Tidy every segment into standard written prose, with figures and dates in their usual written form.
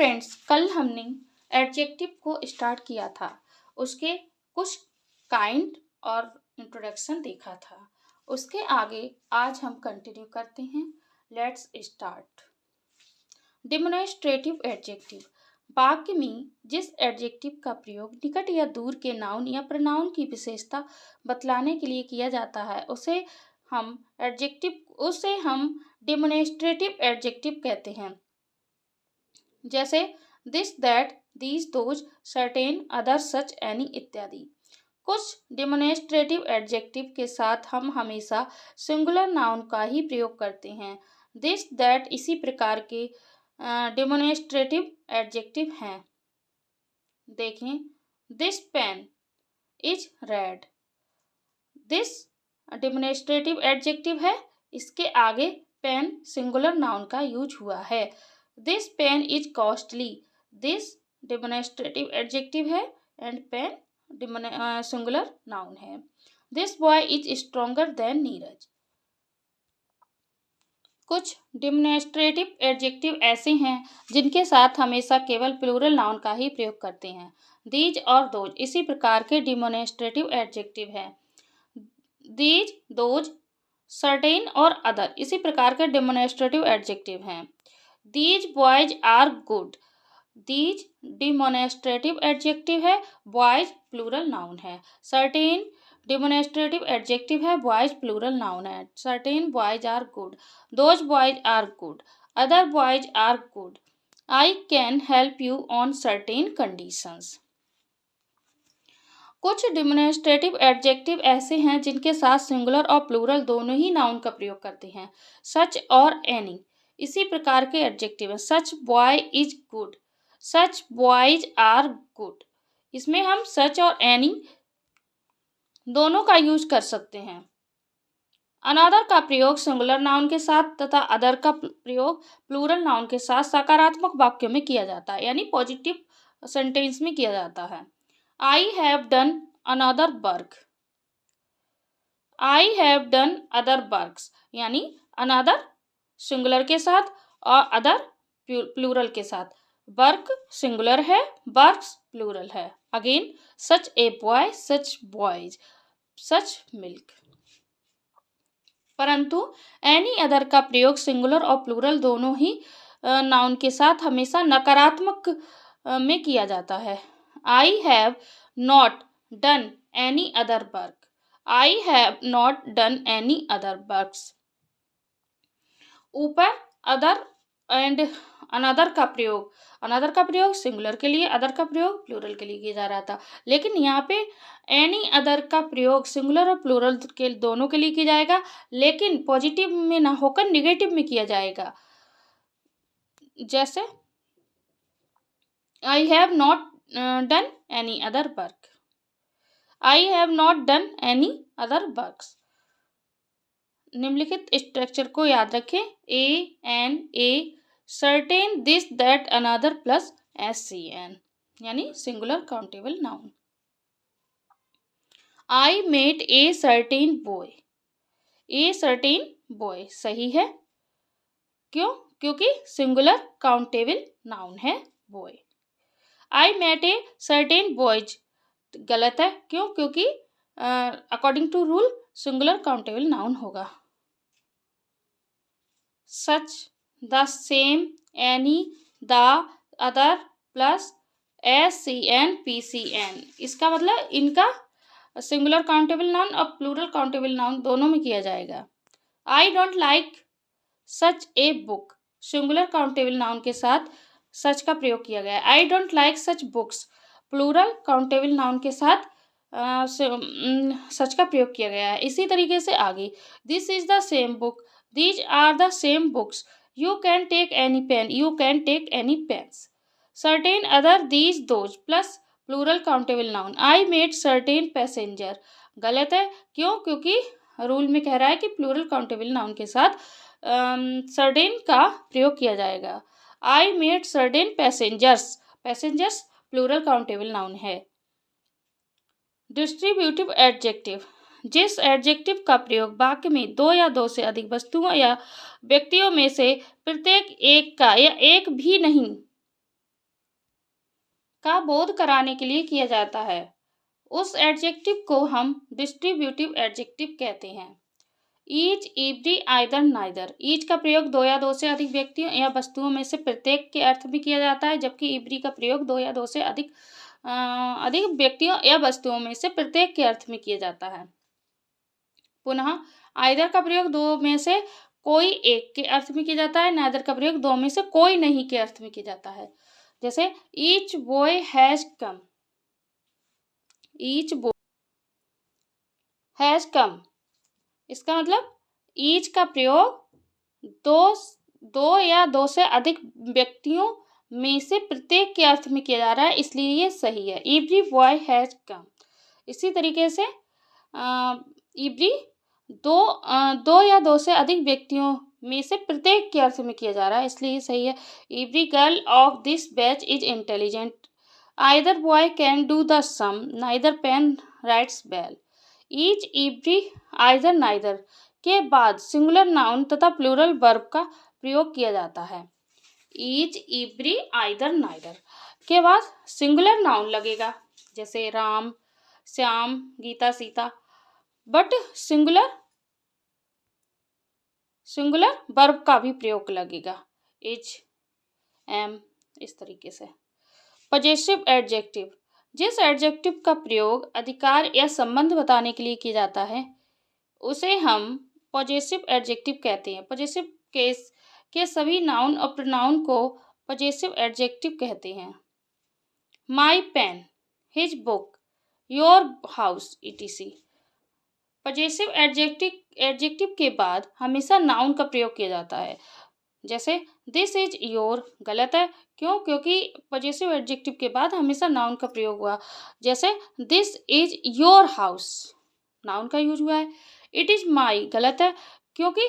Friends, कल हमने adjective को स्टार्ट किया था। उसके कुछ काइंड और इंट्रोडक्शन देखा था। उसके आगे आज हम कंटिन्यू करते हैं। Let's start. डेमोन्स्ट्रेटिव एडजेक्टिव वाक्य में जिस एडजेक्टिव का प्रयोग निकट या दूर के नाउन या प्रोनाउन की विशेषता बतलाने के लिए किया जाता है उसे हम डेमोन्स्ट्रेटिव एडजेक्टिव कहते हैं। जैसे this, that, these, those, certain, other, such, any इत्यादि। कुछ डेमोन्स्ट्रेटिव एडजेक्टिव के साथ हम हमेशा सिंगुलर नाउन का ही प्रयोग करते हैं। दिस, दैट इसी प्रकार के डेमोन्स्ट्रेटिव एडजेक्टिव हैं। देखें, this pen is red. This demonstrative adjective है, इसके आगे पेन सिंगुलर नाउन का यूज हुआ है। This pen is costly. This demonstrative adjective है एंड पेन सिंगुलर नाउन है। This boy is stronger than Neeraj. कुछ डेमोन्स्ट्रेटिव एडजेक्टिव ऐसे हैं जिनके साथ हमेशा केवल प्लूरल नाउन का ही प्रयोग करते हैं। दीज और दोज इसी प्रकार के डेमोन्स्ट्रेटिव एडजेक्टिव हैं। दीज, दोज, सर्टेन और अदर इसी प्रकार के डेमोन्स्ट्रेटिव एडजेक्टिव हैं। These boys are good. These demonstrative adjective है, बॉयज प्लूरल नाउन है। Certain डेमोन्स्ट्रेटिव एडजेक्टिव है, बॉयज प्लूरल नाउन है। Certain boys are good. Those boys are good. Other boys are good. I can help you on certain conditions. कुछ demonstrative adjective ऐसे हैं जिनके साथ singular और plural दोनों ही नाउन का प्रयोग करते हैं। सच और एनी इसी प्रकार के एडजेक्टिव है। Such boy is good. Such boys are good. इसमें हम सच और एनी दोनों का यूज कर सकते हैं। अनदर का प्रयोग सिंगुलर नाउन के साथ तथा अदर का प्रयोग प्लूरल नाउन के साथ सकारात्मक वाक्यों में किया जाता है, यानी पॉजिटिव सेंटेंस में किया जाता है। I have done another work. I have done other works, यानी अनदर सिंगुलर के साथ और अदर प्लूरल के साथ। वर्क सिंगुलर है, वर्क्स प्लूरल है। Again, such a boy, such boys, such milk. परंतु एनी अदर का प्रयोग सिंगुलर और प्लूरल दोनों ही नाउन के साथ हमेशा नकारात्मक में किया जाता है। आई have not done any other work. I have not done any other works. ऊपर अदर एंड अनदर का प्रयोग सिंगुलर के लिए, अदर का प्रयोग प्लूरल के लिए किया जा रहा था। लेकिन यहाँ पे एनी अदर का प्रयोग सिंगुलर और प्लूरल के दोनों के लिए किया जाएगा, लेकिन पॉजिटिव में ना होकर निगेटिव में किया जाएगा। जैसे I have not done any other work. I have not done any other works. निम्नलिखित स्ट्रक्चर को याद रखें। A an a, certain, this, that, another plus SCN, यानी singular countable noun. I met a certain boy. A certain boy सही है। क्यों? क्योंकि singular countable noun है boy. I met a certain boys गलत है। क्यों? क्योंकि according to rule singular countable noun होगा। सच, the same, any, the, other plus SCN PCN, इसका मतलब इनका सिंगुलर काउंटेबल नाउन और प्लूरल काउंटेबल नाउन दोनों में किया जाएगा। I don't like such a book, singular countable noun के साथ सच का प्रयोग किया गया है। I don't like such books, plural countable noun के साथ सच का प्रयोग किया गया है। इसी तरीके से आगे, this is the same book, these are the same books, you can take any pen, you can take any pens. Certain, other, these, those plus plural countable noun. I made certain passenger गलत है। क्यों? क्योंकि rule में कह रहा है कि plural countable noun के साथ सर्टेन का प्रयोग किया जाएगा। I made certain passengers, passengers plural countable noun है। डिस्ट्रीब्यूटिव एडजेक्टिव जिस एडजेक्टिव का प्रयोग वाक्य में दो या दो से अधिक वस्तुओं या व्यक्तियों में से प्रत्येक एक का या एक भी नहीं का बोध कराने के लिए किया जाता है, उस एडजेक्टिव को हम डिस्ट्रीब्यूटिव एडजेक्टिव कहते हैं। Each, every, either, neither. Each का प्रयोग दो या दो से अधिक व्यक्तियों या वस्तुओं में से प्रत्येक के अर्थ में किया जाता है, जबकि एवरी का प्रयोग दो या दो से अधिक व्यक्तियों या वस्तुओं में से प्रत्येक के अर्थ में किया जाता है। पुनः आइदर का प्रयोग दो में से कोई एक के अर्थ में किया जाता है, नाइदर का प्रयोग दो में से कोई नहीं के अर्थ में किया जाता है। जैसे each boy has come, each boy has come, इसका मतलब ईच का प्रयोग दो या दो से अधिक व्यक्तियों में से प्रत्येक के अर्थ में किया जा रहा है, इसलिए ये सही है। Every boy has come. इसी तरीके से एवरी दो या दो से अधिक व्यक्तियों में से प्रत्येक के अर्थ में किया जा रहा है, इसलिए ये सही है। Every girl of this batch is intelligent. Either boy can do the sum, neither pen writes well. Each, every, either, neither के बाद सिंगुलर नाउन तथा प्लूरल वर्ब का प्रयोग किया जाता है। ईच, एवरी, आइदर, नाइदर के बाद सिंगुलर नाउन लगेगा, जैसे Ram, Shyam, Geeta, Sita, but singular verb का भी प्रयोग लगेगा, इज, एम, इस तरीके से। पजेसिव एडजेक्टिव, जिस एडजेक्टिव का प्रयोग अधिकार या संबंध बताने के लिए किया जाता है उसे हम पजेसिव एडजेक्टिव कहते हैं। पजेसिव केस के सभी नाउन और प्रोनाउन को पजेसिव एडजेक्टिव कहते हैं। My pen, his book, your house, etc। Possessive adjective के बाद हमेशा नाउन का प्रयोग किया जाता है, जैसे दिस इज योर, गलत है, क्यों? क्योंकि पजेसिव एडजेक्टिव के बाद हमेशा नाउन का प्रयोग हुआ। जैसे this is your house, noun का यूज हुआ है। इट इज माई, गलत है, क्योंकि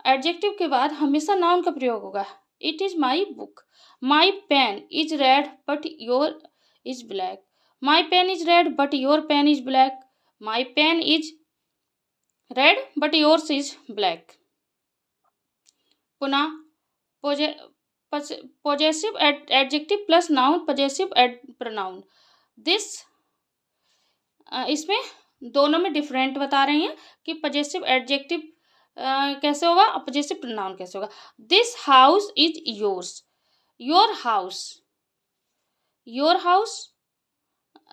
एडजेक्टिव के बाद हमेशा नाउन का प्रयोग होगा। It is my book. My pen is red but your is black. My pen is red but your pen is black. My pen is red but yours is black. पुनः possessive adjective plus noun, possessive pronoun. This, इसमें दोनों में different बता रहे हैं कि possessive adjective कैसे होगा और पॉजेसिव प्रोनाउन कैसे होगा। This house is yours, your house, your house.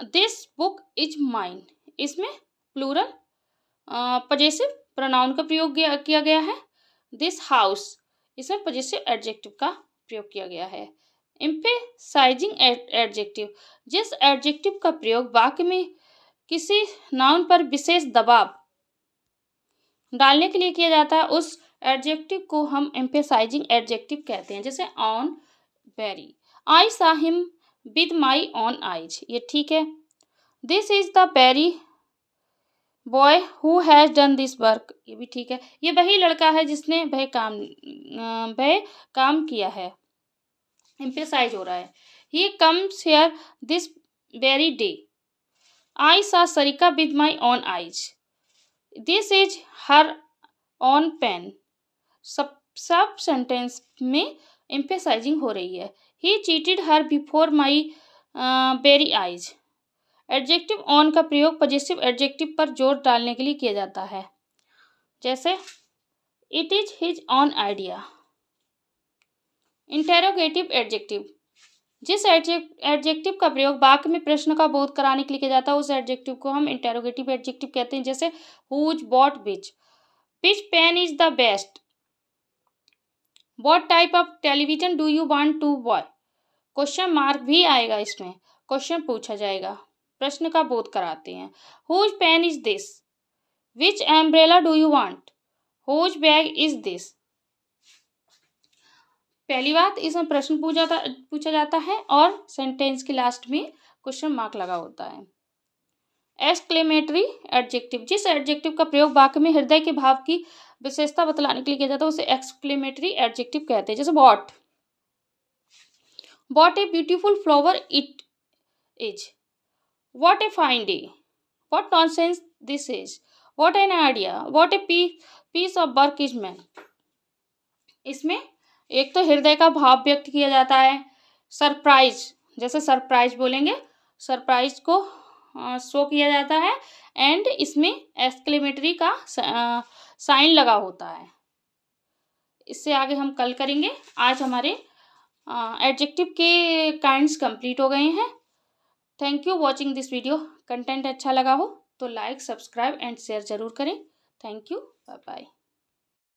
This book is mine, इसमें प्लूरल पॉजेसिव प्रोनाउन का प्रयोग किया गया है। दिस हाउस, इसमें पॉजेसिव एडजेक्टिव का प्रयोग किया गया है। एम्फेसाइजिंग एडजेक्टिव, जिस एडजेक्टिव का प्रयोग वाक्य में किसी नाउन पर विशेष दबाव डालने के लिए किया जाता है उस एडजेक्टिव को हम एम्फेसाइजिंग एडजेक्टिव कहते हैं। जैसे on, very. I saw him with my own eyes, ये ठीक है। This is the very boy who has done this work, ये भी ठीक है। ये वही लड़का है जिसने वह काम किया है, एम्फेसाइज हो रहा है। He comes here this very day. I saw Sarika with my own eyes. This is her own pen. सब सेंटेंस में एम्फेसाइजिंग हो रही है। He cheated her before my very eyes. Adjective own का प्रयोग पॉजेसिव एडजेक्टिव पर जोर डालने के लिए किया जाता है, जैसे it is his on idea. Interrogative adjective, जिस एडजेक्टिव का प्रयोग वाक्य में प्रश्न का बोध कराने के लिए किया जाता है उस एडजेक्टिव को हम इंटेरोगेटिव एडजेक्टिव कहते हैं। जैसे whose, what, which pen is the best. What type of television do you want to watch. Question mark भी आएगा, इसमें क्वेश्चन पूछा जाएगा, प्रश्न का बोध कराते हैं। Whose pen is this. Which umbrella do you want. Whose bag is this. पहली बात, इसमें प्रश्न पूछा जाता है और सेंटेंस के लास्ट में क्वेश्चन मार्क लगा होता है। एक्सक्लेमेटरी एडजेक्टिव, जिस एडजेक्टिव का प्रयोग वाक्य में हृदय के भाव की विशेषता बतलाने के लिए किया जाता है उसे एक्सक्लेमेटरी एडजेक्टिव कहते हैं। जैसे what a beautiful flower it is. What a fine day. What nonsense this is. What an idea. What a piece of work is man. इसमें एक तो हृदय का भाव व्यक्त किया जाता है, सरप्राइज, जैसे सरप्राइज बोलेंगे, सरप्राइज को शो किया जाता है एंड इसमें एक्सक्लेमेटरी का साइन लगा होता है। इससे आगे हम कल करेंगे। आज हमारे एडजेक्टिव के काइंड्स कंप्लीट हो गए हैं। Thank you watching this video. Content अच्छा लगा हो तो लाइक, सब्सक्राइब एंड शेयर ज़रूर करें। Thank you, bye bye.